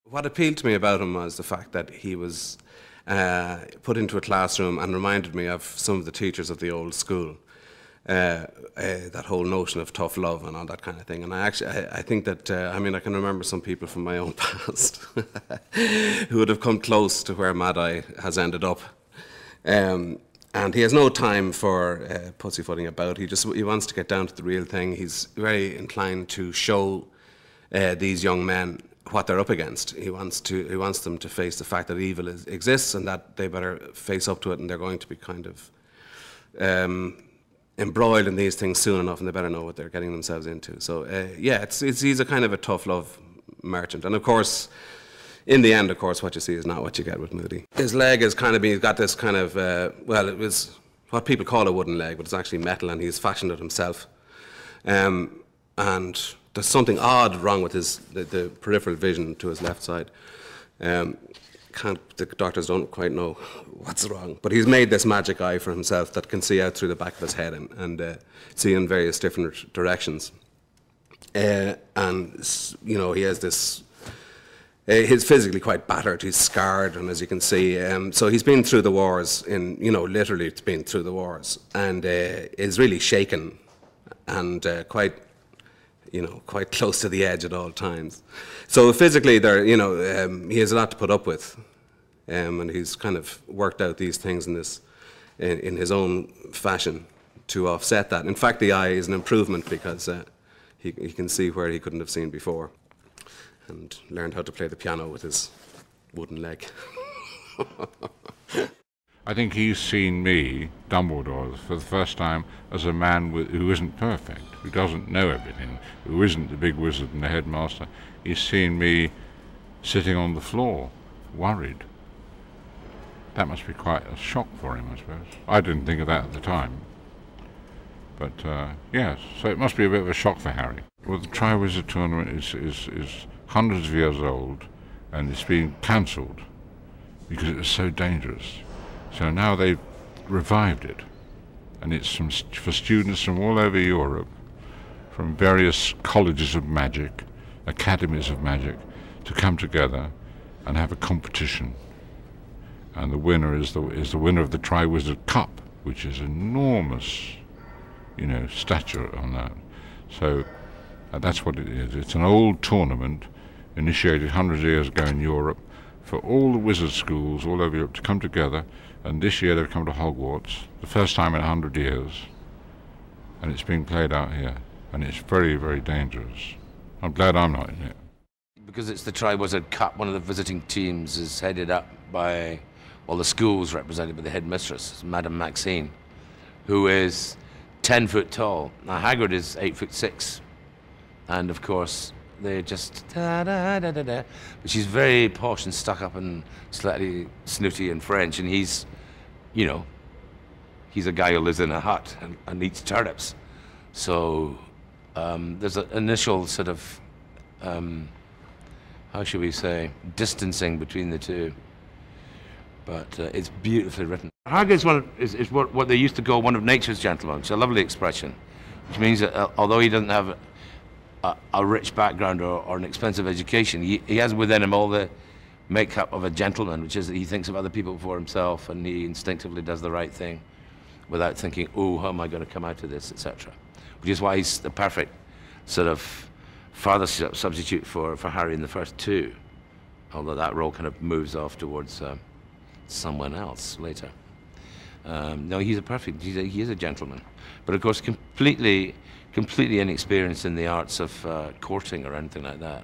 What appealed to me about him was the fact that he was put into a classroom and reminded me of some of the teachers of the old school. That whole notion of tough love and all that kind of thing. And I think that, I mean, I can remember some people from my own past who would have come close to where Mad Eye has ended up. And he has no time for pussyfooting about. He wants to get down to the real thing. He's very inclined to show these young men what they're up against. He wants them to face the fact that evil exists and that they better face up to it, and they're going to be kind of embroiled in these things soon enough, and they better know what they're getting themselves into. So yeah, he's a kind of a tough love merchant, and of course, in the end, of course, what you see is not what you get with Moody. His leg is kind of he's got this kind of well, it was what people call a wooden leg, but it's actually metal, and he's fashioned it himself. And there's something odd wrong with the peripheral vision to his left side. The doctors don't quite know what's wrong, but he's made this magic eye for himself that can see out through the back of his head and see in various different directions. And you know, he has this. He's physically quite battered. He's scarred, and as you can see, so he's been through the wars. Literally, it's been through the wars, and is really shaken, and quite close to the edge at all times. So physically, he has a lot to put up with, and he's kind of worked out these things in his own fashion to offset that. In fact, the eye is an improvement because he can see where he couldn't have seen before, and learned how to play the piano with his wooden leg. I think he's seen me, Dumbledore, for the first time as a man who isn't perfect, who doesn't know everything, who isn't the big wizard and the headmaster. He's seen me sitting on the floor, worried. That must be quite a shock for him, I suppose. I didn't think of that at the time. But yes, so it must be a bit of a shock for Harry. Well, the Triwizard Tournament is hundreds of years old, and it's been cancelled because it was so dangerous. So now they've revived it, and it's for students from all over Europe, from various colleges of magic, academies of magic, to come together and have a competition. And the winner is the winner of the Triwizard Cup, which is enormous, stature on that. So that's what it is. It's an old tournament initiated hundreds of years ago in Europe for all the wizard schools all over Europe to come together, and this year they've come to Hogwarts, the first time in 100 years, and it's being played out here, and it's very, very dangerous. I'm glad I'm not in it. Because it's the Triwizard Cup, one of the visiting teams is headed up by, well, the school's represented by the headmistress, Madame Maxine, who is 10 foot tall. Now Hagrid is 8'6", and of course they're just da-da-da-da-da. But she's very posh and stuck up and slightly snooty and French, and he's a guy who lives in a hut and eats turnips. So there's an initial sort of, how should we say, distancing between the two. But it's beautifully written. Hagrid is what they used to call one of nature's gentlemen. It's a lovely expression, which means that although he doesn't have a rich background or an expensive education, he has within him all the makeup of a gentleman, which is that he thinks of other people before himself, and he instinctively does the right thing without thinking, oh, how am I going to come out of this, etc. Which is why he's the perfect sort of father substitute for Harry in the first two, although that role kind of moves off towards someone else later. No, he is a gentleman, but of course completely inexperienced in the arts of courting or anything like that.